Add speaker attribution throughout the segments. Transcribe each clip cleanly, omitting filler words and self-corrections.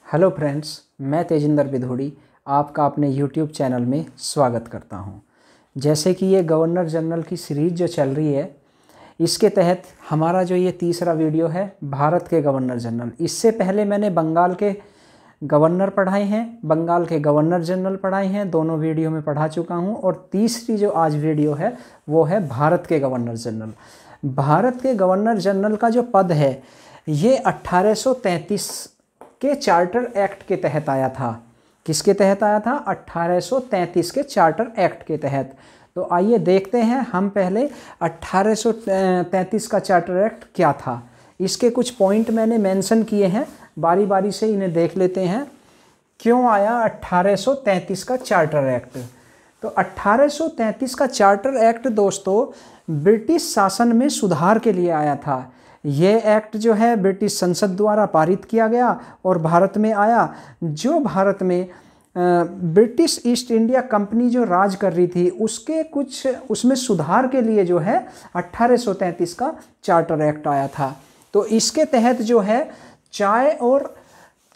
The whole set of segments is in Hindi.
Speaker 1: हेलो फ्रेंड्स, मैं तेजिंदर बिधोड़ी आपका अपने यूट्यूब चैनल में स्वागत करता हूं। जैसे कि ये गवर्नर जनरल की सीरीज़ जो चल रही है, इसके तहत हमारा जो ये तीसरा वीडियो है भारत के गवर्नर जनरल। इससे पहले मैंने बंगाल के गवर्नर पढ़ाए हैं, बंगाल के गवर्नर जनरल पढ़ाए हैं, दोनों वीडियो में पढ़ा चुका हूं। और तीसरी जो आज वीडियो है वो है भारत के गवर्नर जनरल। भारत के गवर्नर जनरल का जो पद है ये 1833 के चार्टर एक्ट के तहत आया था। किसके तहत आया था? 1833 के चार्टर एक्ट के तहत। तो आइए देखते हैं हम पहले 1833 का चार्टर एक्ट क्या था। इसके कुछ पॉइंट मैंने मेंशन किए हैं, बारी बारी से इन्हें देख लेते हैं। क्यों आया 1833 का चार्टर एक्ट? तो 1833 का चार्टर एक्ट दोस्तों ब्रिटिश शासन में सुधार के लिए आया था। ये एक्ट जो है ब्रिटिश संसद द्वारा पारित किया गया और भारत में आया। जो भारत में ब्रिटिश ईस्ट इंडिया कंपनी जो राज कर रही थी उसके कुछ उसमें सुधार के लिए जो है 1833 का चार्टर एक्ट आया था। तो इसके तहत जो है चाय और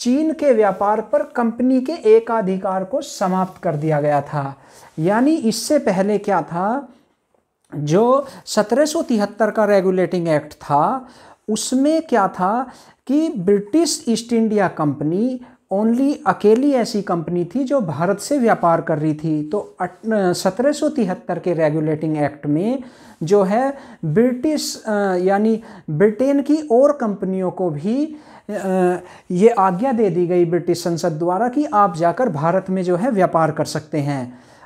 Speaker 1: चीन के व्यापार पर कंपनी के एकाधिकार को समाप्त कर दिया गया था। यानी इससे पहले क्या था, जो 1773 का रेगुलेटिंग एक्ट था उसमें क्या था कि British east India company only अकेली ऐसी कंपनी थी जो भारत से व्यापार कर रही थी। तो 1773 के रेगुलेटिंग एक्ट में जो है ब्रिटिश यानी ब्रिटेन की और कंपनियों को भी ये आज्ञा दे दी गई ब्रिटिश संसद द्वारा कि आप जाकर भारत में जो है व्यापार कर सकते हैं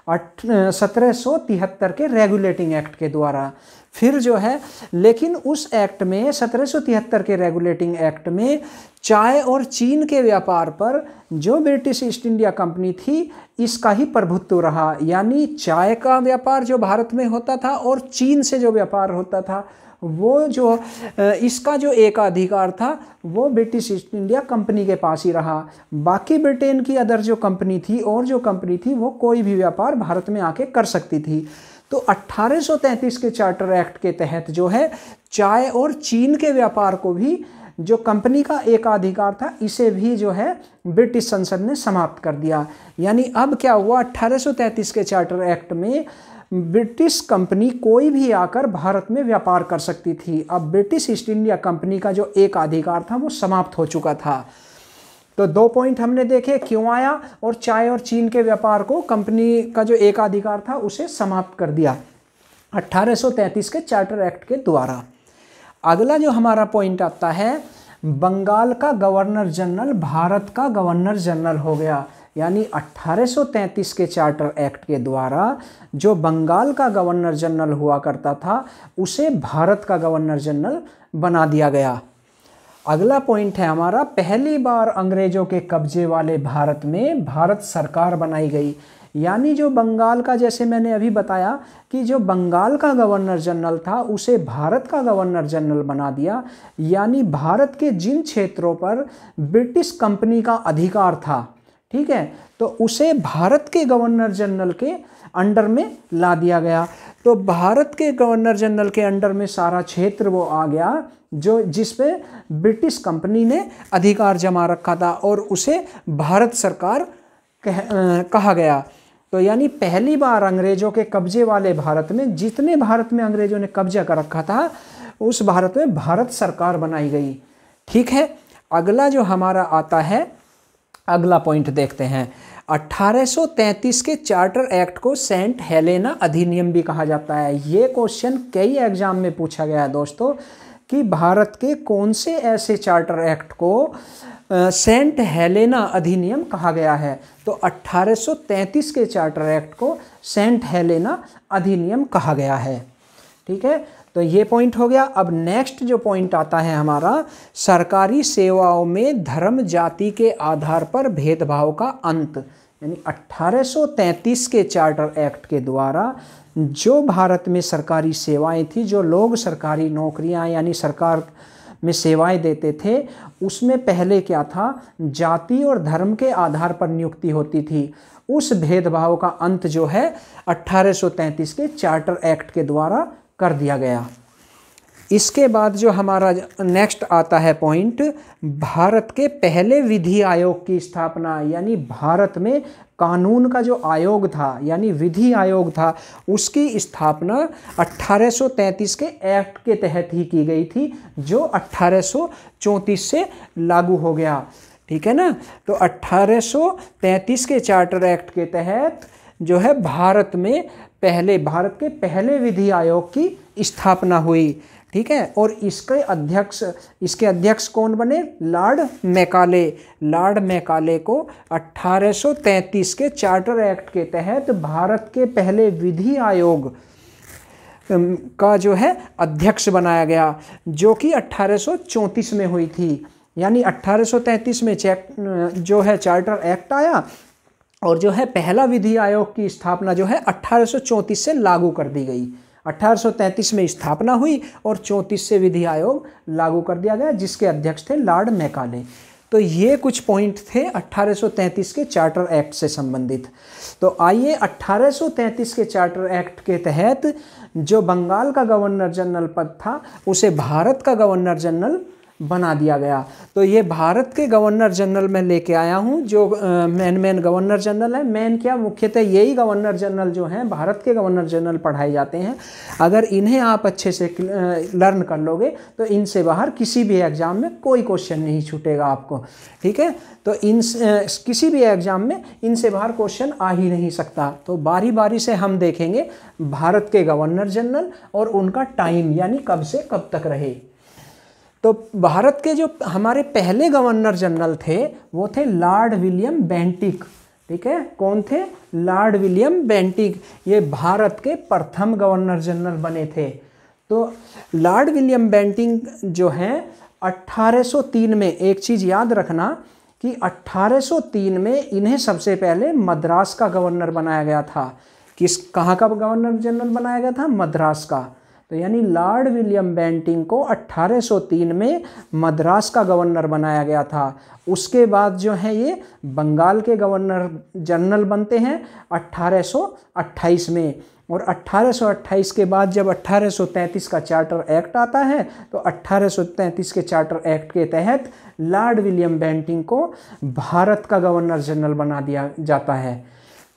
Speaker 1: 1773 के रेगुलेटिंग एक्ट के द्वारा। फिर जो है लेकिन उस एक्ट में 1773 के रेगुलेटिंग एक्ट में चाय और चीन के व्यापार पर जो ब्रिटिश ईस्ट इंडिया कंपनी थी इसका ही प्रभुत्व रहा। यानी चाय का व्यापार जो भारत में होता था और चीन से जो व्यापार होता था वो जो इसका जो एकाधिकार था वो ब्रिटिश ईस्ट इंडिया कंपनी के पास ही रहा। बाकी ब्रिटेन की अदर जो कंपनी थी और जो कंपनी थी वो कोई भी व्यापार भारत में आके कर सकती थी। तो 1833 के चार्टर एक्ट के तहत जो है चाय और चीन के व्यापार को भी जो कंपनी का एकाधिकार था इसे भी जो है ब्रिटिश संसद ने समाप्त कर दिया। यानी अब क्या हुआ, 1833 के चार्टर एक्ट में ब्रिटिश कंपनी कोई भी आकर भारत में व्यापार कर सकती थी। अब ब्रिटिश ईस्ट इंडिया कंपनी का जो एक अधिकार था वो समाप्त हो चुका था। तो दो पॉइंट हमने देखे, क्यों आया और चाय और चीन के व्यापार को कंपनी का जो एक अधिकार था उसे समाप्त कर दिया 1833 के चार्टर एक्ट के द्वारा। अगला जो हमारा पॉइंट आता है, बंगाल का गवर्नर जनरल भारत का गवर्नर जनरल हो गया। यानी 1833 के चार्टर एक्ट के द्वारा जो बंगाल का गवर्नर जनरल हुआ करता था उसे भारत का गवर्नर जनरल बना दिया गया। अगला पॉइंट है हमारा, पहली बार अंग्रेजों के कब्जे वाले भारत में भारत सरकार बनाई गई। यानी जो बंगाल का, जैसे मैंने अभी बताया कि जो बंगाल का गवर्नर जनरल था उसे भारत का गवर्नर जनरल बना दिया। यानी भारत के जिन क्षेत्रों पर ब्रिटिश कंपनी का अधिकार था, ठीक है, तो उसे भारत के गवर्नर जनरल के अंडर में ला दिया गया। तो भारत के गवर्नर जनरल के अंडर में सारा क्षेत्र वो आ गया जो जिस पे ब्रिटिश कंपनी ने अधिकार जमा रखा था और उसे भारत सरकार कहा गया। तो यानी पहली बार अंग्रेजों के कब्जे वाले भारत में, जितने भारत में अंग्रेजों ने कब्जा कर रखा था उस भारत में भारत सरकार बनाई गई। ठीक है, अगला जो हमारा आता है, अगला पॉइंट देखते हैं। 1833 के चार्टर एक्ट को सेंट हेलेना अधिनियम भी कहा जाता है। ये क्वेश्चन कई एग्जाम में पूछा गया है दोस्तों कि भारत के कौन से ऐसे चार्टर एक्ट को सेंट हेलेना अधिनियम कहा गया है। तो 1833 के चार्टर एक्ट को सेंट हेलेना अधिनियम कहा गया है। ठीक है, तो ये पॉइंट हो गया। अब नेक्स्ट जो पॉइंट आता है हमारा, सरकारी सेवाओं में धर्म जाति के आधार पर भेदभाव का अंत। यानी 1833 के चार्टर एक्ट के द्वारा जो भारत में सरकारी सेवाएं थी, जो लोग सरकारी नौकरियां यानी सरकार में सेवाएं देते थे, उसमें पहले क्या था, जाति और धर्म के आधार पर नियुक्ति होती थी। उस भेदभाव का अंत जो है 1833 के चार्टर एक्ट के द्वारा कर दिया गया। इसके बाद जो हमारा नेक्स्ट आता है पॉइंट, भारत के पहले विधि आयोग की स्थापना, यानी भारत में कानून का जो आयोग था यानी विधि आयोग था, उसकी स्थापना 1833 के एक्ट के तहत ही की गई थी, जो 1834 से लागू हो गया। ठीक है ना। तो 1833 के चार्टर एक्ट के तहत जो है भारत के पहले विधि आयोग की स्थापना हुई। ठीक है। और इसके अध्यक्ष कौन बने? Lord Macaulay. लॉर्ड मैकाले को 1833 के चार्टर एक्ट के तहत भारत के पहले विधि आयोग का जो है अध्यक्ष बनाया गया, जो कि 1834 में हुई थी। यानी 1833 में जो है चार्टर एक्ट आया और जो है पहला विधि आयोग की स्थापना जो है 1834 से लागू कर दी गई। 1833 में स्थापना हुई और 34 से विधि आयोग लागू कर दिया गया, जिसके अध्यक्ष थे लॉर्ड मैकाले। तो ये कुछ पॉइंट थे 1833 के चार्टर एक्ट से संबंधित। तो आइए 1833 के चार्टर एक्ट के तहत जो बंगाल का गवर्नर जनरल पद था उसे भारत का गवर्नर जनरल बना दिया गया। तो ये भारत के गवर्नर जनरल मैं लेके आया हूँ, जो मेन गवर्नर जनरल है। मेन क्या, मुख्यतः यही गवर्नर जनरल जो हैं, भारत के गवर्नर जनरल पढ़ाए जाते हैं। अगर इन्हें आप अच्छे से लर्न कर लोगे तो इनसे बाहर किसी भी एग्जाम में कोई क्वेश्चन नहीं छूटेगा आपको। ठीक है। तो किसी भी एग्जाम में इनसे बाहर क्वेश्चन आ ही नहीं सकता। तो बारी बारी से हम देखेंगे भारत के गवर्नर जनरल और उनका टाइम, यानी कब से कब तक रहे। तो भारत के जो हमारे पहले गवर्नर जनरल थे वो थे लॉर्ड विलियम बेंटिक। ठीक है। कौन थे? Lord William Bentinck. ये भारत के प्रथम गवर्नर जनरल बने थे। तो लॉर्ड विलियम बेंटिक जो हैं 1803 में, एक चीज़ याद रखना कि 1803 में इन्हें सबसे पहले मद्रास का गवर्नर बनाया गया था। कहाँ का गवर्नर जनरल बनाया गया था? मद्रास का। तो यानी लॉर्ड विलियम बेंटिक को 1803 में मद्रास का गवर्नर बनाया गया था। उसके बाद जो है ये बंगाल के गवर्नर जनरल बनते हैं 1828 में। और 1828 के बाद जब 1833 का चार्टर एक्ट आता है तो 1833 के चार्टर एक्ट के तहत लॉर्ड विलियम बेंटिक को भारत का गवर्नर जनरल बना दिया जाता है।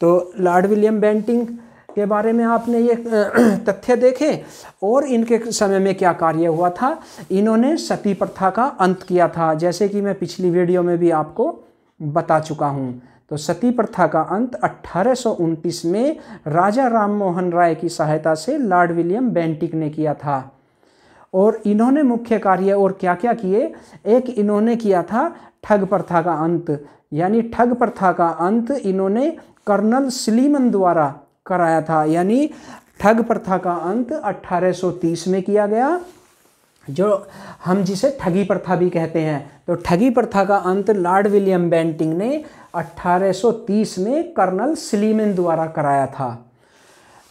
Speaker 1: तो लॉर्ड विलियम बेंटिक के बारे में आपने ये तथ्य देखे और इनके समय में क्या कार्य हुआ था। इन्होंने सती प्रथा का अंत किया था, जैसे कि मैं पिछली वीडियो में भी आपको बता चुका हूँ। तो सती प्रथा का अंत 1829 में राजा राम मोहन राय की सहायता से लॉर्ड विलियम बेंटिक ने किया था। और इन्होंने मुख्य कार्य और क्या क्या किए? एक इन्होंने किया था ठग प्रथा का अंत, यानी ठग प्रथा का अंत इन्होंने कर्नल स्लीमन द्वारा कराया था। यानी ठग प्रथा का अंत 1830 में किया गया, जो हम जिसे ठगी प्रथा भी कहते हैं। तो ठगी प्रथा का अंत लॉर्ड विलियम बेंटिक ने 1830 में कर्नल स्लीमन द्वारा कराया था।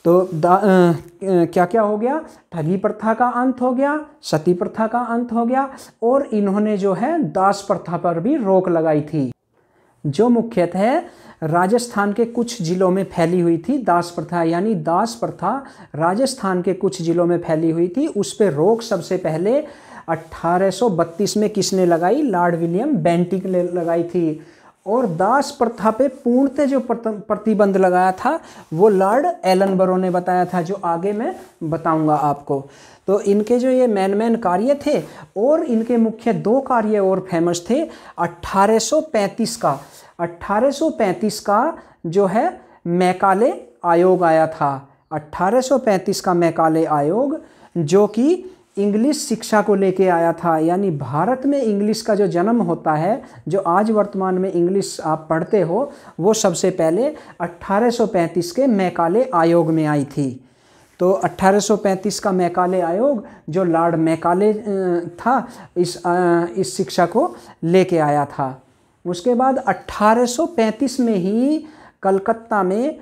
Speaker 1: तो क्या क्या हो गया? ठगी प्रथा का अंत हो गया, सती प्रथा का अंत हो गया, और इन्होंने जो है दास प्रथा पर भी रोक लगाई थी, जो मुख्यतः राजस्थान के कुछ जिलों में फैली हुई थी। दास प्रथा यानी दास प्रथा राजस्थान के कुछ जिलों में फैली हुई थी। उस पर रोक सबसे पहले 1832 में किसने लगाई? लॉर्ड विलियम बेंटिक ने लगाई थी। और दास प्रथा पे पूर्णतः जो प्रतिबंध लगाया था वो लॉर्ड एलनबरो ने बताया था, जो आगे मैं बताऊंगा आपको। तो इनके जो ये मेन कार्य थे, और इनके मुख्य दो कार्य और फेमस थे। 1835 का जो है मैकाले आयोग आया था। 1835 का मैकाले आयोग जो कि इंग्लिश शिक्षा को लेके आया था। यानी भारत में इंग्लिश का जो जन्म होता है, जो आज वर्तमान में इंग्लिश आप पढ़ते हो, वो सबसे पहले 1835 के मैकाले आयोग में आई थी। तो 1835 का मैकाले आयोग जो लॉर्ड मैकाले था, इस शिक्षा को लेके आया था। उसके बाद 1835 में ही कलकत्ता में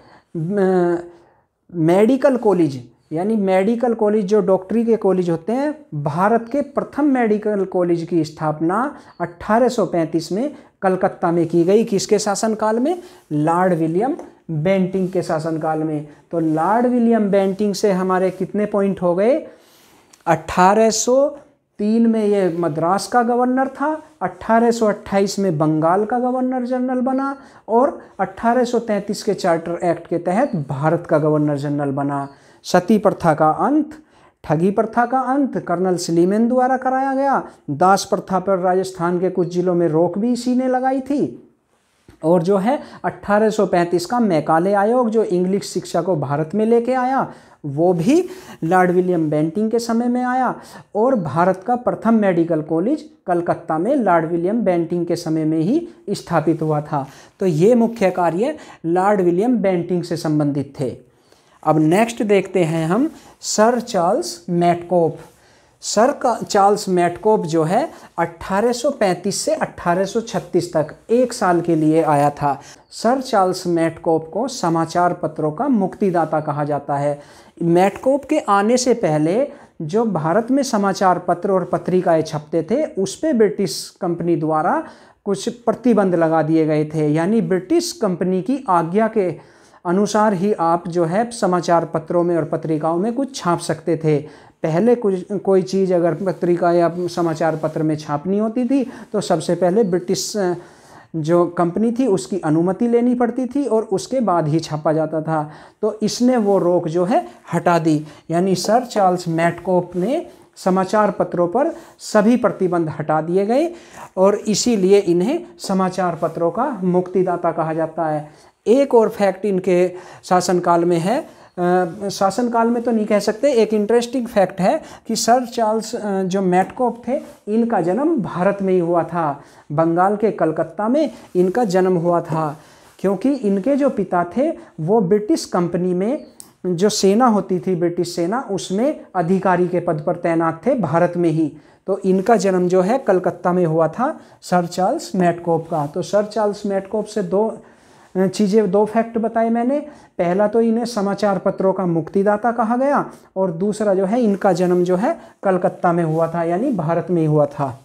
Speaker 1: मेडिकल कॉलेज, यानी मेडिकल कॉलेज जो डॉक्टरी के कॉलेज होते हैं, भारत के प्रथम मेडिकल कॉलेज की स्थापना 1835 में कलकत्ता में की गई। किसके शासनकाल में? लॉर्ड विलियम बेंटिक के शासनकाल में। तो लॉर्ड विलियम बेंटिक से हमारे कितने पॉइंट हो गए? 1803 में ये मद्रास का गवर्नर था, 1828 में बंगाल का गवर्नर जनरल बना और 1833 के चार्टर एक्ट के तहत भारत का गवर्नर जनरल बना। सती प्रथा का अंत, ठगी प्रथा का अंत कर्नल स्लीमेन द्वारा कराया गया। दास प्रथा पर राजस्थान के कुछ जिलों में रोक भी इसी ने लगाई थी। और जो है 1835 का मैकाले आयोग जो इंग्लिश शिक्षा को भारत में लेके आया, वो भी लॉर्ड विलियम बेंटिंग के समय में आया। और भारत का प्रथम मेडिकल कॉलेज कलकत्ता में लॉर्ड विलियम बेंटिंग के समय में ही स्थापित हुआ था। तो ये मुख्य कार्य लॉर्ड विलियम बेंटिंग से संबंधित थे। अब नेक्स्ट देखते हैं हम sir Charles Metcalfe. Sir Charles Metcalfe जो है 1835 से 1836 तक 1 साल के लिए आया था। सर चार्ल्स मेटकॉफ को समाचार पत्रों का मुक्तिदाता कहा जाता है। मेटकॉफ के आने से पहले जो भारत में समाचार पत्र और पत्रिकाएं छपते थे उस पे ब्रिटिश कंपनी द्वारा कुछ प्रतिबंध लगा दिए गए थे, यानी ब्रिटिश कंपनी की आज्ञा के अनुसार ही आप जो है समाचार पत्रों में और पत्रिकाओं में कुछ छाप सकते थे। पहले कोई चीज़ अगर पत्रिका या समाचार पत्र में छापनी होती थी तो सबसे पहले ब्रिटिश जो कंपनी थी उसकी अनुमति लेनी पड़ती थी और उसके बाद ही छापा जाता था। तो इसने वो रोक जो है हटा दी, यानी सर चार्ल्स मेटकॉफ ने समाचार पत्रों पर सभी प्रतिबंध हटा दिए गए और इसीलिए इन्हें समाचार पत्रों का मुक्तिदाता कहा जाता है। एक और फैक्ट इनके शासनकाल में है, शासनकाल में तो नहीं कह सकते, एक इंटरेस्टिंग फैक्ट है कि सर चार्ल्स जो मेटकॉफ थे इनका जन्म भारत में ही हुआ था। बंगाल के कलकत्ता में इनका जन्म हुआ था, क्योंकि इनके जो पिता थे वो ब्रिटिश कंपनी में जो सेना होती थी, ब्रिटिश सेना, उसमें अधिकारी के पद पर तैनात थे भारत में ही। तो इनका जन्म जो है कलकत्ता में हुआ था सर चार्ल्स मेटकॉफ का। तो सर चार्ल्स मेटकॉफ से दो फैक्ट बताए मैंने। पहला तो इन्हें समाचार पत्रों का मुक्तिदाता कहा गया और दूसरा जो है इनका जन्म जो है कलकत्ता में हुआ था, यानी भारत में ही हुआ था।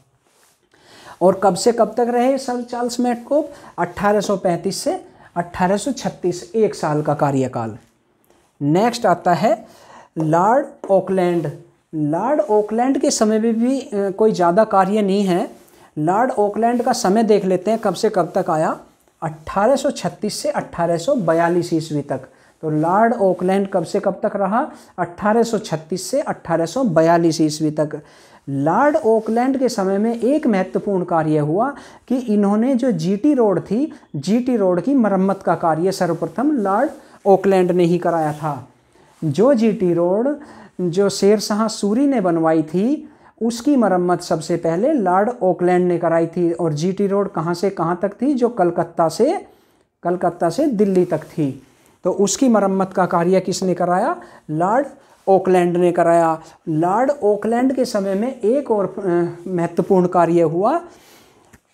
Speaker 1: और कब से कब तक रहे सर चार्ल्स मेटकॉफ? 1835 से 1836, 1 साल का कार्यकाल। नेक्स्ट आता है लॉर्ड ऑकलैंड। लॉर्ड ऑकलैंड के समय में भी कोई ज़्यादा कार्य नहीं है। लॉर्ड ऑकलैंड का समय देख लेते हैं कब से कब तक आया। 1836 से 1842 ईस्वी तक। तो लॉर्ड ऑकलैंड कब से कब तक रहा? 1836 से 1842 ईस्वी तक। लॉर्ड ऑकलैंड के समय में एक महत्वपूर्ण कार्य हुआ कि इन्होंने जो जीटी रोड थी, जीटी रोड की मरम्मत का कार्य सर्वप्रथम लॉर्ड ऑकलैंड ने ही कराया था। जो जीटी रोड जो शेरशाह सूरी ने बनवाई थी उसकी मरम्मत सबसे पहले लॉर्ड ऑकलैंड ने कराई थी। और जीटी रोड कहाँ से कहाँ तक थी? जो कलकत्ता से दिल्ली तक थी। तो उसकी मरम्मत का कार्य किसने कराया? लॉर्ड ऑकलैंड ने कराया। लॉर्ड ऑकलैंड के समय में एक और महत्वपूर्ण कार्य हुआ,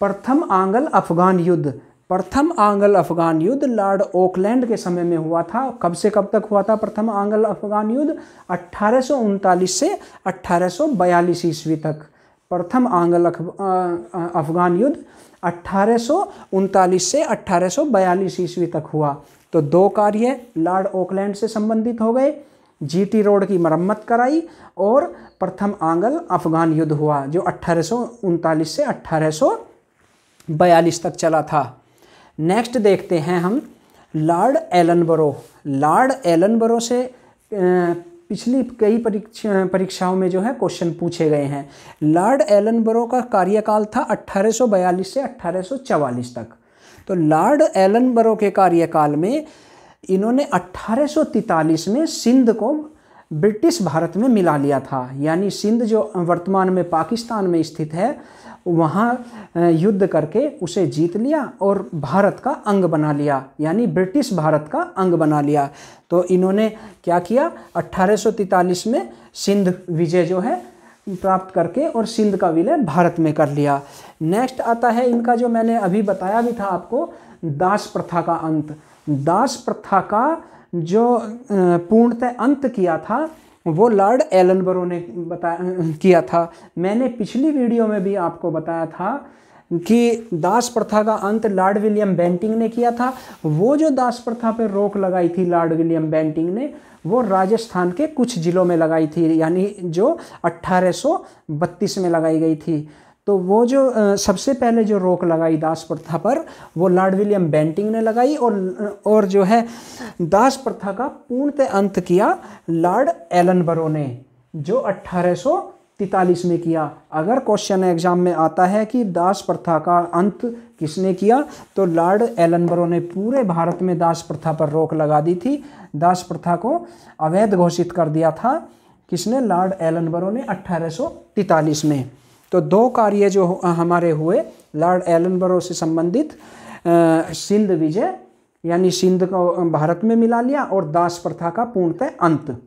Speaker 1: प्रथम आंग्ल अफगान युद्ध। प्रथम आंग्ल अफगान युद्ध लॉर्ड ऑकलैंड के समय में हुआ था। कब से कब तक हुआ था प्रथम आंग्ल अफगान युद्ध? 1839 से 1842 ईस्वी तक। प्रथम आंग्ल अफगान युद्ध 1839 से 1842 ईस्वी तक हुआ। तो 2 कार्य लॉर्ड ऑकलैंड से संबंधित हो गए। जीटी रोड की मरम्मत कराई और प्रथम आंग्ल अफगान युद्ध हुआ जो 1839 से 1842 तक चला था। नेक्स्ट देखते हैं हम लॉर्ड एलनबरो। लॉर्ड एलनबरो से पिछली कई परीक्षाओं में जो है क्वेश्चन पूछे गए हैं। लॉर्ड एलनबरो का कार्यकाल था 1842 से 1844 तक। तो लॉर्ड एलनबरो के कार्यकाल में इन्होंने 1843 में सिंध को ब्रिटिश भारत में मिला लिया था, यानी सिंध जो वर्तमान में पाकिस्तान में स्थित है वहाँ युद्ध करके उसे जीत लिया और भारत का अंग बना लिया, यानी ब्रिटिश भारत का अंग बना लिया। तो इन्होंने क्या किया? 1843 में सिंध विजय जो है प्राप्त करके और सिंध का विलय भारत में कर लिया। नेक्स्ट आता है इनका जो मैंने अभी बताया भी था आपको, दास प्रथा का अंत। दास प्रथा का जो पूर्णतः अंत किया था वो लॉर्ड एलनबरो ने किया था। मैंने पिछली वीडियो में भी आपको बताया था कि दास प्रथा का अंत लॉर्ड विलियम बेंटिंग ने किया था। वो जो दास प्रथा पर रोक लगाई थी लॉर्ड विलियम बेंटिंग ने, वो राजस्थान के कुछ जिलों में लगाई थी, यानी जो 1832 में लगाई गई थी। तो वो जो सबसे पहले जो रोक लगाई दास प्रथा पर वो लॉर्ड विलियम बेंटिंग ने लगाई, और जो है दास प्रथा का पूर्णतः अंत किया लॉर्ड एलनबरो ने, जो 1843 में किया। अगर क्वेश्चन एग्जाम में आता है कि दास प्रथा का अंत किसने किया, तो लॉर्ड एलनबरो ने पूरे भारत में दास प्रथा पर रोक लगा दी थी। दास प्रथा को अवैध घोषित कर दिया था किसने? लॉर्ड एलनबरो ने 1843 में। तो दो कार्य जो हमारे हुए लॉर्ड एलनबरो से संबंधित, सिंध विजय यानी सिंध को भारत में मिला लिया, और दास प्रथा का पूर्णतः अंत।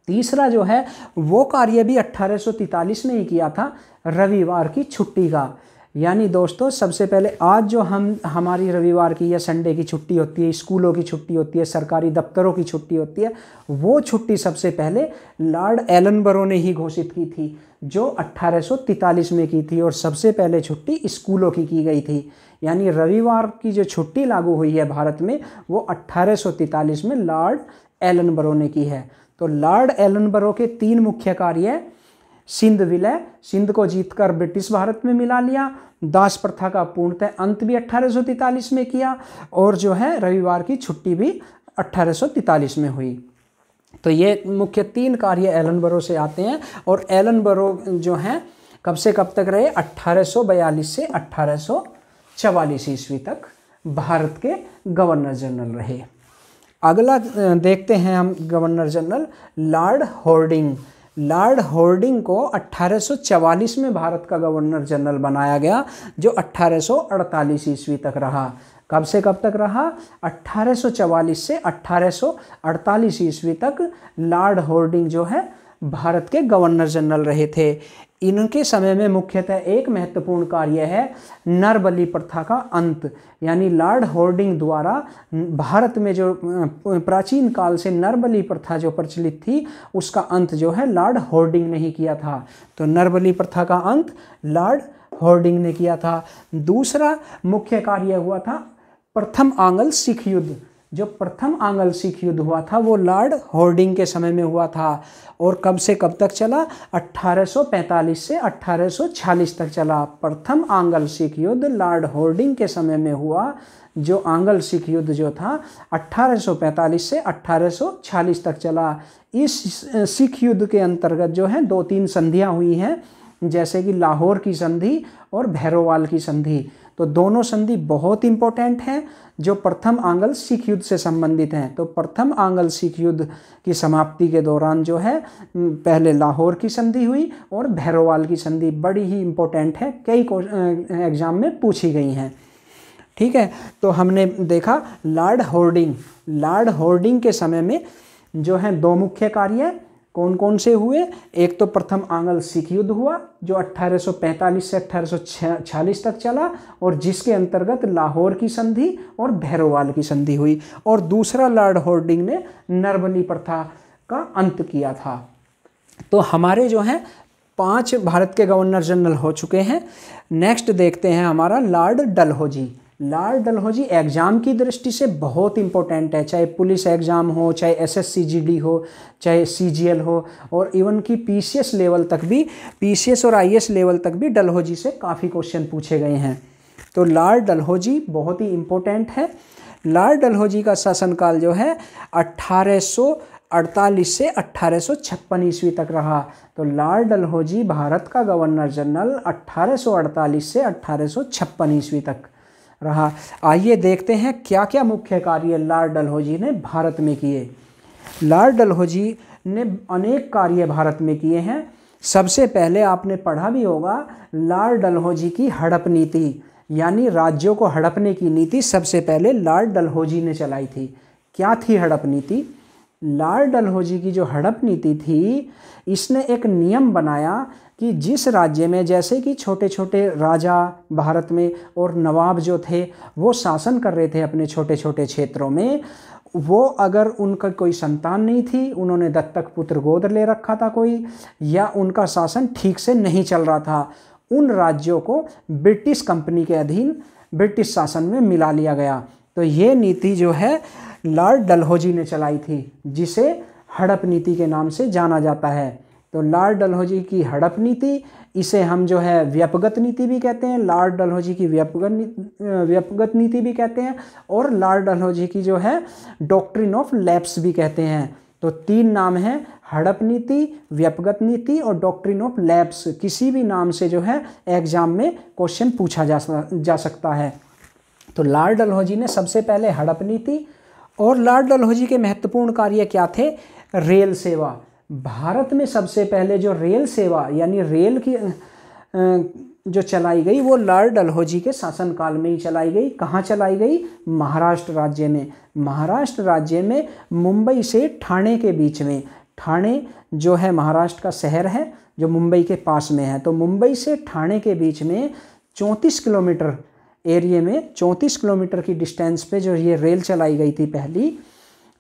Speaker 1: तीसरा जो है वो कार्य भी 1843 में ही किया था, रविवार की छुट्टी का। यानी दोस्तों सबसे पहले आज जो हमारी रविवार की या संडे की छुट्टी होती है, स्कूलों की छुट्टी होती है, सरकारी दफ्तरों की छुट्टी होती है, वो छुट्टी सबसे पहले लॉर्ड एलनबरो ने ही घोषित की थी, जो 1843 में की थी, और सबसे पहले छुट्टी स्कूलों की गई थी। यानी रविवार की जो छुट्टी लागू हुई है भारत में वो 1843 में लॉर्ड एलनबरो ने की है। तो लॉर्ड एलनबरो के 3 मुख्य कार्य: सिंध विलय, सिंध को जीतकर ब्रिटिश भारत में मिला लिया, दास प्रथा का पूर्णतः अंत भी 1843 में किया, और जो है रविवार की छुट्टी भी 1843 में हुई। तो ये मुख्य 3 कार्य एलनबरो से आते हैं। और एलनबरो जो हैं कब से कब तक रहे? 1842 से 1844 ईस्वी तक भारत के गवर्नर जनरल रहे। अगला देखते हैं हम governor general Lord Harding. Lord Harding को 1844 में भारत का गवर्नर जनरल बनाया गया, जो 1848 ईस्वी तक रहा। कब से कब तक रहा? 1844 से 1848 ईस्वी तक लॉर्ड हॉर्डिंग जो है भारत के गवर्नर जनरल रहे थे। इनके समय में मुख्यतः एक महत्वपूर्ण कार्य है नरबली प्रथा का अंत। यानी लॉर्ड हॉर्डिंग द्वारा भारत में जो प्राचीन काल से नरबली प्रथा जो प्रचलित थी, उसका अंत जो है लॉर्ड हॉर्डिंग ने ही किया था। तो नरबली प्रथा का अंत लॉर्ड हॉर्डिंग ने किया था। दूसरा मुख्य कार्य हुआ था प्रथम आंग्ल सिख युद्ध। जो प्रथम आंग्ल सिख युद्ध हुआ था वो लॉर्ड हॉर्डिंग के समय में हुआ था, और कब से कब तक चला? 1845 से 1846 तक चला। प्रथम आंग्ल सिख युद्ध लॉर्ड हॉर्डिंग के समय में हुआ, जो आंग्ल सिख युद्ध जो था 1845 से 1846 तक चला। इस सिख युद्ध के अंतर्गत जो है 2-3 संधियां हुई हैं, जैसे कि लाहौर की संधि और भैरोवाल की संधि। तो दोनों संधि बहुत इंपॉर्टेंट हैं जो प्रथम आंग्ल सिख युद्ध से संबंधित हैं। तो प्रथम आंग्ल सिख युद्ध की समाप्ति के दौरान जो है पहले लाहौर की संधि हुई और भैरोवाल की संधि, बड़ी ही इंपॉर्टेंट है, कई एग्जाम में पूछी गई हैं। ठीक है, तो हमने देखा लॉर्ड हॉर्डिंग। लॉर्ड हॉर्डिंग के समय में जो है 2 मुख्य कार्य कौन कौन से हुए? एक तो प्रथम आंग्ल सिख युद्ध हुआ जो 1845 से 1846 तक चला, और जिसके अंतर्गत लाहौर की संधि और भैरोवाल की संधि हुई। और दूसरा लॉर्ड हॉर्डिंग ने नरबली प्रथा का अंत किया था। तो हमारे जो हैं 5 भारत के गवर्नर जनरल हो चुके हैं। नेक्स्ट देखते हैं हमारा Lord Dalhousie. Lord Dalhousie exam की दृष्टि से बहुत इंपॉर्टेंट है, चाहे पुलिस एग्ज़ाम हो, चाहे SSCGD हो, चाहे CGL हो, और इवन की PCS लेवल तक भी, PCS और IAS लेवल तक भी डलहौजी से काफ़ी क्वेश्चन पूछे गए हैं। तो लॉर्ड डलहौजी बहुत ही इंपॉर्टेंट है। लॉर्ड डलहौजी का शासनकाल जो है 1848 से 1856 ईस्वी तक रहा। तो लॉर्ड डलहौजी भारत का गवर्नर जनरल 1848 से 1856 ईस्वी तक रहा। आइए देखते हैं क्या क्या मुख्य कार्य लॉर्ड डलहौजी ने भारत में किए। लॉर्ड डलहौजी ने अनेक कार्य भारत में किए हैं। सबसे पहले आपने पढ़ा भी होगा लॉर्ड डलहौजी की हड़प नीति, यानी राज्यों को हड़पने की नीति सबसे पहले लॉर्ड डलहौजी ने चलाई थी। क्या थी हड़प नीति? लॉर्ड डलहौजी की जो हड़प नीति थी, इसने एक नियम बनाया कि जिस राज्य में, जैसे कि छोटे छोटे राजा भारत में और नवाब जो थे वो शासन कर रहे थे अपने छोटे छोटे क्षेत्रों में, वो अगर उनका कोई संतान नहीं थी, उन्होंने दत्तक पुत्र गोद ले रखा था कोई, या उनका शासन ठीक से नहीं चल रहा था, उन राज्यों को ब्रिटिश कंपनी के अधीन ब्रिटिश शासन में मिला लिया गया। तो ये नीति जो है लॉर्ड डलहौजी ने चलाई थी, जिसे हड़प नीति के नाम से जाना जाता है। तो लॉर्ड डलहौजी की हड़प नीति, इसे हम जो है व्यापगत नीति भी कहते हैं, लॉर्ड डलहौजी की व्यापगत नीति भी कहते हैं, और लॉर्ड डलहौजी की जो है डॉक्ट्रिन ऑफ लैप्स भी कहते हैं। तो 3 नाम हैं, हड़प नीति, व्यापगत नीति और डॉक्ट्रिन ऑफ लैप्स। किसी भी नाम से जो है एग्जाम में क्वेश्चन पूछा जा सकता है। तो लॉर्ड डलहौजी ने सबसे पहले हड़प नीति, और लॉर्ड डलहौजी के महत्वपूर्ण कार्य क्या थे? रेल सेवा। भारत में सबसे पहले जो रेल सेवा यानी रेल की जो चलाई गई वो लॉर्ड डलहौजी के शासनकाल में ही चलाई गई। कहाँ चलाई गई? महाराष्ट्र राज्य में। महाराष्ट्र राज्य में मुंबई से ठाणे के बीच में, ठाणे जो है महाराष्ट्र का शहर है जो मुंबई के पास में है, तो मुंबई से ठाणे के बीच में 34 किलोमीटर एरिया में 34 किलोमीटर की डिस्टेंस पे जो ये रेल चलाई गई थी पहली,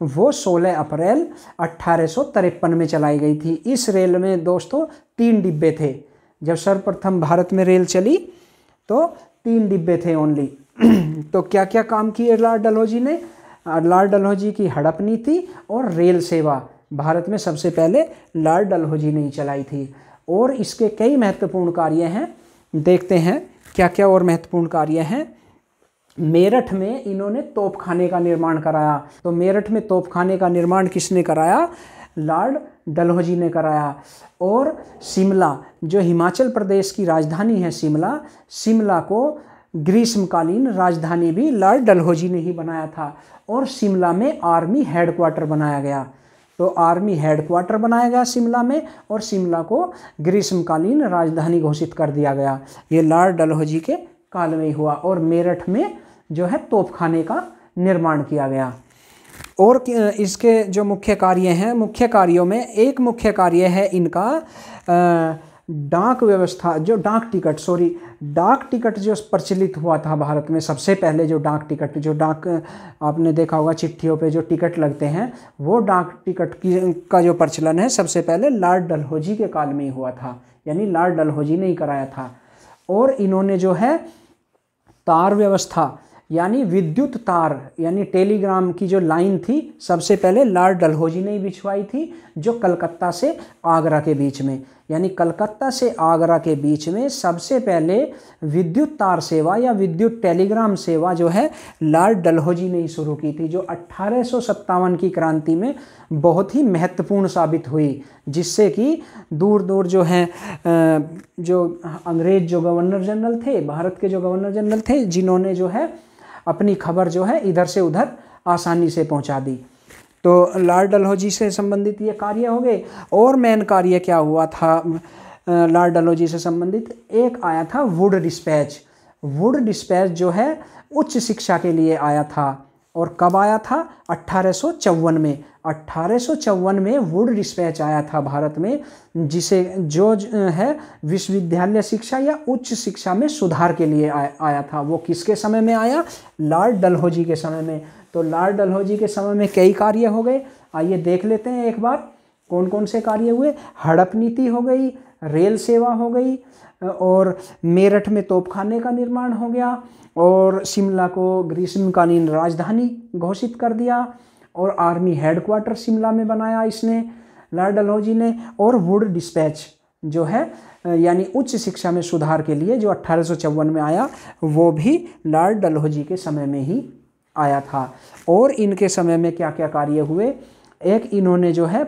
Speaker 1: वो 16 अप्रैल 1853 में चलाई गई थी। इस रेल में दोस्तों 3 डिब्बे थे। जब सर्वप्रथम भारत में रेल चली तो 3 डिब्बे थे ओनली। तो क्या क्या काम किए लॉर्ड डलहौजी ने? लॉर्ड डलहौजी की हड़प नीति और रेल सेवा भारत में सबसे पहले लॉर्ड डलहौजी ने ही चलाई थी। और इसके कई महत्वपूर्ण कार्य हैं, देखते हैं क्या क्या और महत्वपूर्ण कार्य हैं। मेरठ में इन्होंने तोपखाने का निर्माण कराया। तो मेरठ में तोपखाने का निर्माण किसने कराया? लॉर्ड डलहौजी ने कराया। और शिमला जो हिमाचल प्रदेश की राजधानी है, शिमला को ग्रीष्मकालीन राजधानी भी लॉर्ड डलहौजी ने ही बनाया था। और शिमला में आर्मी हेडक्वार्टर बनाया गया। तो आर्मी हेडक्वार्टर बनाया गया शिमला में, और शिमला को ग्रीष्मकालीन राजधानी घोषित कर दिया गया। ये लॉर्ड डलहौजी के काल में ही हुआ। और मेरठ में जो है तोपखाने का निर्माण किया गया। और इसके जो मुख्य कार्य हैं, मुख्य कार्यों में एक मुख्य कार्य है इनका डाक व्यवस्था, जो डाक टिकट जो प्रचलित हुआ था भारत में सबसे पहले। जो डाक टिकट, जो डाक आपने देखा होगा चिट्ठियों पे जो टिकट लगते हैं, वो डाक टिकट का जो प्रचलन है सबसे पहले लॉर्ड डलहौजी के काल में ही हुआ था, यानी लॉर्ड डलहौजी ने ही कराया था। और इन्होंने जो है तार व्यवस्था यानी विद्युत तार यानी टेलीग्राम की जो लाइन थी सबसे पहले लॉर्ड डलहौजी ने ही बिछवाई थी, जो कलकत्ता से आगरा के बीच में, यानी कलकत्ता से आगरा के बीच में सबसे पहले विद्युत तार सेवा या विद्युत टेलीग्राम सेवा जो है लॉर्ड डलहौजी ने ही शुरू की थी, जो 1857 की क्रांति में बहुत ही महत्वपूर्ण साबित हुई, जिससे कि दूर दूर जो हैं जो अंग्रेज जो गवर्नर जनरल थे, भारत के जो गवर्नर जनरल थे, जिन्होंने जो है अपनी खबर जो है इधर से उधर आसानी से पहुंचा दी। तो लॉर्ड डलहौजी से संबंधित ये कार्य हो गए। और मेन कार्य क्या हुआ था लॉर्ड डलहौजी से संबंधित? एक आया था वुड डिस्पैच। वुड डिस्पैच जो है उच्च शिक्षा के लिए आया था। और कब आया था? 1854 में। 1854 में वुड डिस्पैच आया था भारत में, जिसे जो है विश्वविद्यालय शिक्षा या उच्च शिक्षा में सुधार के लिए आया था। वो किसके समय में आया? लॉर्ड डलहौजी के समय में। तो लॉर्ड डलहौजी के समय में कई कार्य हो गए। आइए देख लेते हैं एक बार कौन कौन से कार्य हुए। हड़प नीति हो गई, रेल सेवा हो गई, और मेरठ में तोपखाने का निर्माण हो गया, और शिमला को ग्रीष्मकालीन राजधानी घोषित कर दिया, और आर्मी हेडक्वार्टर शिमला में बनाया इसने लॉर्ड डलहौजी ने। और वुड डिस्पैच जो है यानी उच्च शिक्षा में सुधार के लिए जो 1854 में आया, वो भी लॉर्ड डलहौजी के समय में ही आया था। और इनके समय में क्या क्या कार्य हुए? एक इन्होंने जो है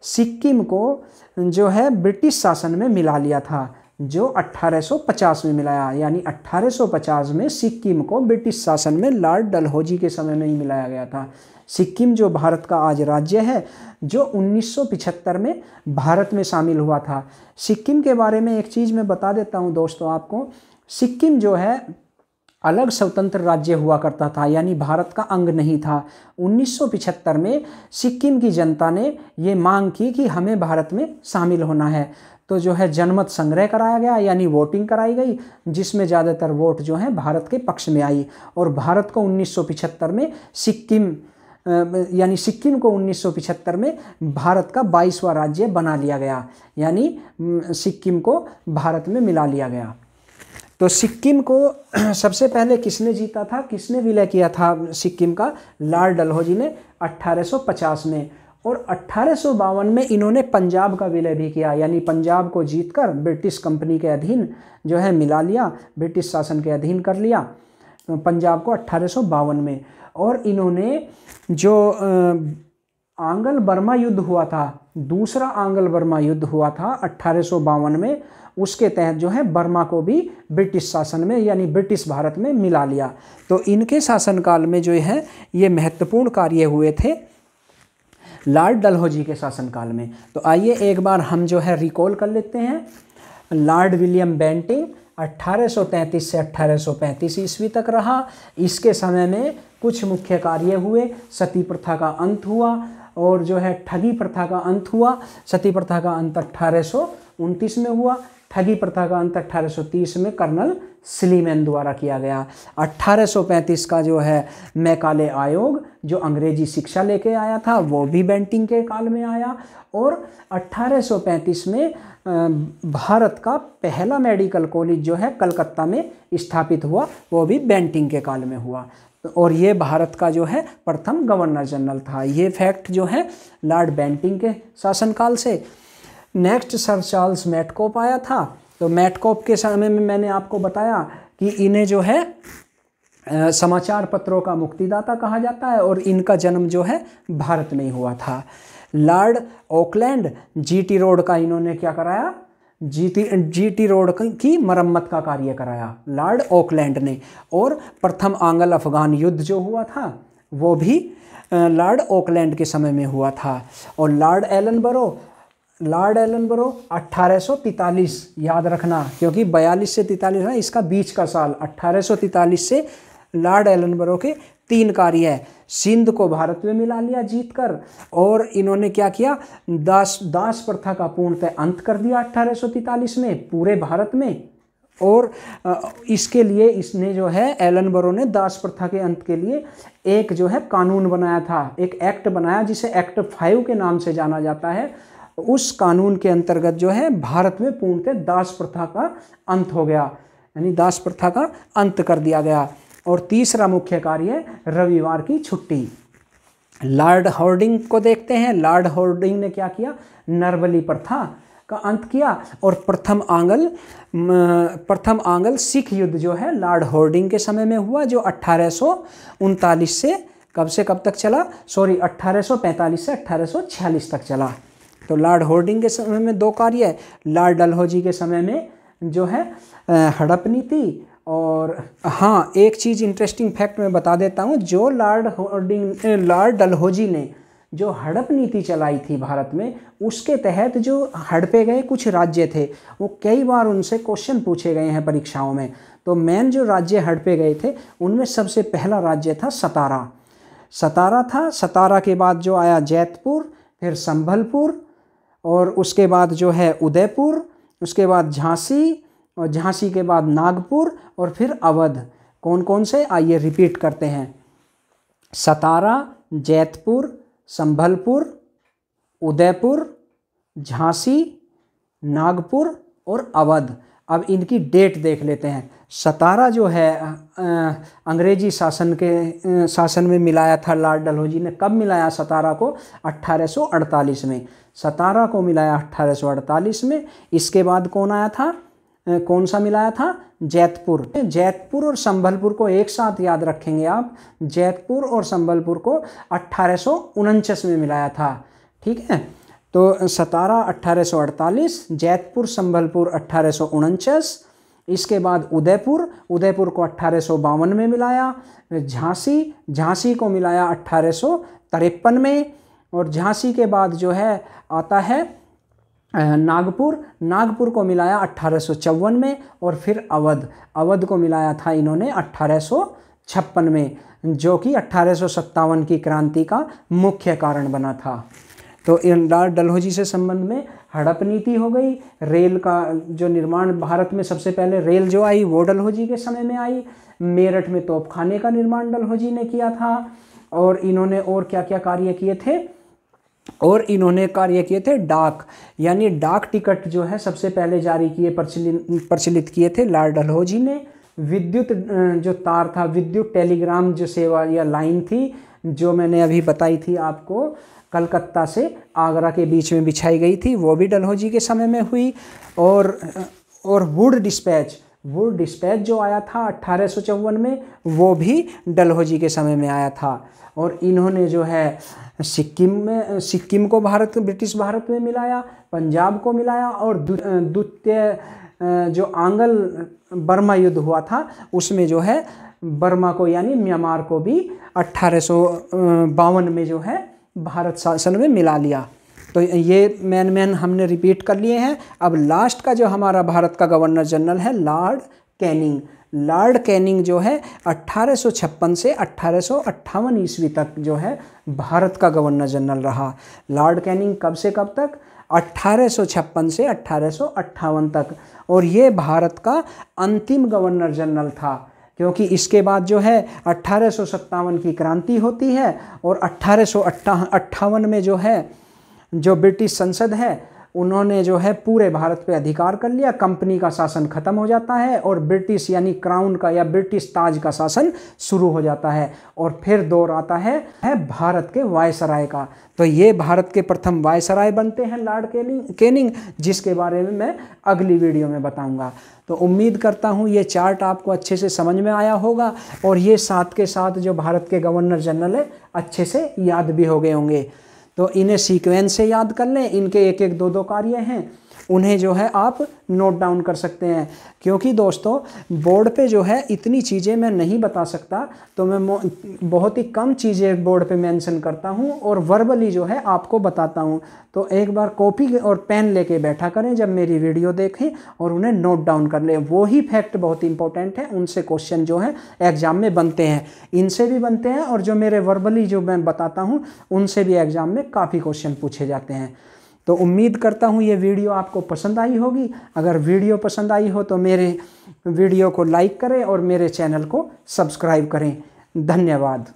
Speaker 1: सिक्किम को जो है ब्रिटिश शासन में मिला लिया था, जो 1850 में मिलाया, यानी 1850 में सिक्किम को ब्रिटिश शासन में लॉर्ड डलहौजी के समय में ही मिलाया गया था। सिक्किम जो भारत का आज राज्य है, जो 1975 में भारत में शामिल हुआ था। सिक्किम के बारे में एक चीज़ मैं बता देता हूँ दोस्तों आपको। सिक्किम जो है अलग स्वतंत्र राज्य हुआ करता था, यानी भारत का अंग नहीं था। 1975 में सिक्किम की जनता ने ये मांग की कि हमें भारत में शामिल होना है। तो जो है जनमत संग्रह कराया गया, यानी वोटिंग कराई गई, जिसमें ज़्यादातर वोट जो है भारत के पक्ष में आई, और भारत को 1975 में सिक्किम यानी सिक्किम को 1975 में भारत का 22वां राज्य बना लिया गया, यानी सिक्किम को भारत में मिला लिया गया। तो सिक्किम को सबसे पहले किसने जीता था, किसने विलय किया था सिक्किम का? लॉर्ड डलहौजी ने 1850 में। और 1852 में इन्होंने पंजाब का विलय भी किया, यानी पंजाब को जीतकर ब्रिटिश कंपनी के अधीन जो है मिला लिया, ब्रिटिश शासन के अधीन कर लिया पंजाब को 1852 में। और इन्होंने जो आंग्ल बर्मा युद्ध हुआ था, दूसरा आंग्ल बर्मा युद्ध हुआ था 1852 में, उसके तहत जो है बर्मा को भी ब्रिटिश शासन में यानी ब्रिटिश भारत में मिला लिया। तो इनके शासनकाल में जो है ये महत्वपूर्ण कार्य हुए थे लॉर्ड डलहौजी के शासनकाल में। तो आइए एक बार हम जो है रिकॉल कर लेते हैं। लॉर्ड विलियम बेंटिंग 1833 से 1835 ईस्वी तक रहा। इसके समय में कुछ मुख्य कार्य हुए। सती प्रथा का अंत हुआ और जो है ठगी प्रथा का अंत हुआ। सती प्रथा का अंत 1829 में हुआ। ठगी प्रथा का अंत 1830 में कर्नल स्लीमैन द्वारा किया गया। 1835 का जो है मैकाले आयोग जो अंग्रेजी शिक्षा लेके आया था वो भी बेंटिंग के काल में आया। और 1835 में भारत का पहला मेडिकल कॉलेज जो है कलकत्ता में स्थापित हुआ, वो भी बेंटिंग के काल में हुआ। और ये भारत का जो है प्रथम गवर्नर जनरल था। ये फैक्ट जो है लॉर्ड बेंटिंग के शासनकाल से। नेक्स्ट सर चार्ल्स मैटकॉप आया था। तो मैटकॉप के समय में मैंने आपको बताया कि इन्हें जो है समाचार पत्रों का मुक्तिदाता कहा जाता है और इनका जन्म जो है भारत में ही हुआ था। लॉर्ड ऑकलैंड जीटी रोड का इन्होंने क्या कराया? जीटी रोड की मरम्मत का कार्य कराया लॉर्ड ऑकलैंड ने। और प्रथम आंग्ल अफगान युद्ध जो हुआ था वो भी लॉर्ड ऑकलैंड के समय में हुआ था। और लॉर्ड एलनबरो 1843, याद रखना क्योंकि 42 से 43 है इसका बीच का साल। 1843 से लॉर्ड एलनबरो के 3 कार्य है। सिंध को भारत में मिला लिया जीतकर, और इन्होंने क्या किया? दास प्रथा का पूर्णतः अंत कर दिया 1843 में पूरे भारत में। और इसके लिए इसने जो है एलनबरो ने दास प्रथा के अंत के लिए एक जो है कानून बनाया था, एक एक्ट बनाया जिसे एक्ट 5 के नाम से जाना जाता है। उस कानून के अंतर्गत जो है भारत में पूर्णतः दास प्रथा का अंत हो गया, यानी दास प्रथा का अंत कर दिया गया। और तीसरा मुख्य कार्य है रविवार की छुट्टी। लॉर्ड हार्डिंग को देखते हैं। लॉर्ड हार्डिंग ने क्या किया? नरबली प्रथा का अंत किया। और प्रथम आंग्ल सिख युद्ध जो है लॉर्ड हार्डिंग के समय में हुआ, जो 1839 से कब तक चला? 1845 से 1846 तक चला। तो लॉर्ड हार्डिंग के समय में 2 कार्य है। लॉर्ड डलहौजी के समय में जो है हड़प नीति। और हाँ, एक चीज़ इंटरेस्टिंग फैक्ट मैं बता देता हूँ, जो लॉर्ड डलहौजी ने जो हड़प नीति चलाई थी भारत में, उसके तहत जो हड़पे गए कुछ राज्य थे वो कई बार उनसे क्वेश्चन पूछे गए हैं परीक्षाओं में। तो मेन जो राज्य हड़पे गए थे उनमें सबसे पहला राज्य था सतारा था। सतारा के बाद जो आया जैतपुर, फिर संभलपुर, और उसके बाद जो है उदयपुर, उसके बाद झांसी, और झांसी के बाद नागपुर, और फिर अवध। कौन कौन से? आइए रिपीट करते हैं। सतारा, जैतपुर, संभलपुर, उदयपुर, झांसी, नागपुर और अवध। अब इनकी डेट देख लेते हैं। सतारा जो है अंग्रेजी शासन में मिलाया था लॉर्ड डलहौजी ने। कब मिलाया सतारा को? 1848 में। सतारा को मिलाया 1848 में। इसके बाद कौन आया था? कौन सा मिलाया था? जैतपुर और संभलपुर को एक साथ याद रखेंगे आप। जैतपुर और संभलपुर को 1849 में मिलाया था। ठीक है, तो सतारा 1848, जैतपुर संभलपुर 1849। इसके बाद उदयपुर को 1852 में मिलाया। झांसी को मिलाया 1853 में। और झांसी के बाद जो है आता है नागपुर को मिलाया 1854 में। और फिर अवध को मिलाया था इन्होंने 1856 में, जो कि 1857 की क्रांति का मुख्य कारण बना था। तो लॉर्ड डलहौजी से संबंध में हड़प नीति हो गई। रेल का जो निर्माण, भारत में सबसे पहले रेल जो आई वो डलहौजी के समय में आई। मेरठ में तोपखाने का निर्माण डलहौजी ने किया था। और इन्होंने और क्या क्या कार्य किए थे, और इन्होंने कार्य किए थे डाक, यानी डाक टिकट जो है सबसे पहले जारी किए, प्रचलित किए थे लॉर्ड डलहौजी ने। विद्युत जो तार था, विद्युत टेलीग्राम जो सेवा या लाइन थी, जो मैंने अभी बताई थी आपको, कलकत्ता से आगरा के बीच में बिछाई गई थी, वो भी डलहौजी के समय में हुई। और वुड डिस्पैच जो आया था 1854 में, वो भी डलहौजी के समय में आया था। और इन्होंने जो है सिक्किम को ब्रिटिश भारत में मिलाया, पंजाब को मिलाया, और द्वितीय जो आंग्ल बर्मा युद्ध हुआ था उसमें जो है बर्मा को यानी म्यांमार को भी 1852 में जो है भारत शासन में मिला लिया। तो ये मेन हमने रिपीट कर लिए हैं। अब लास्ट का जो हमारा भारत का गवर्नर जनरल है लॉर्ड कैनिंग जो है 1856 से 1858 ईस्वी तक जो है भारत का गवर्नर जनरल रहा। लॉर्ड कैनिंग कब से कब तक? 1856 से 1858 तक। और ये भारत का अंतिम गवर्नर जनरल था, क्योंकि इसके बाद जो है 1857 की क्रांति होती है, और 1858 में जो है जो ब्रिटिश संसद है उन्होंने जो है पूरे भारत पे अधिकार कर लिया, कंपनी का शासन खत्म हो जाता है, और ब्रिटिश यानी क्राउन का या ब्रिटिश ताज का शासन शुरू हो जाता है। और फिर दौर आता है भारत के वायसराय का। तो ये भारत के प्रथम वायसराय बनते हैं लॉर्ड कैनिंग, जिसके बारे में मैं अगली वीडियो में बताऊंगा। तो उम्मीद करता हूँ ये चार्ट आपको अच्छे से समझ में आया होगा, और ये साथ के साथ जो भारत के गवर्नर जनरल है अच्छे से याद भी हो गए होंगे। तो इन्हें सीक्वेंस से याद कर लें, इनके एक एक दो दो कार्य हैं, उन्हें जो है आप नोट डाउन कर सकते हैं। क्योंकि दोस्तों बोर्ड पे जो है इतनी चीज़ें मैं नहीं बता सकता, तो मैं बहुत ही कम चीज़ें बोर्ड पे मेंशन करता हूँ और वर्बली जो है आपको बताता हूँ। तो एक बार कॉपी और पेन लेके बैठा करें जब मेरी वीडियो देखें, और उन्हें नोट डाउन कर लें। वो ही फैक्ट बहुत इंपॉर्टेंट है, उनसे क्वेश्चन जो है एग्जाम में बनते हैं, इनसे भी बनते हैं, और जो मेरे वर्बली जो मैं बताता हूँ उनसे भी एग्जाम में काफ़ी क्वेश्चन पूछे जाते हैं। तो उम्मीद करता हूँ ये वीडियो आपको पसंद आई होगी। अगर वीडियो पसंद आई हो तो मेरे वीडियो को लाइक करें और मेरे चैनल को सब्सक्राइब करें। धन्यवाद।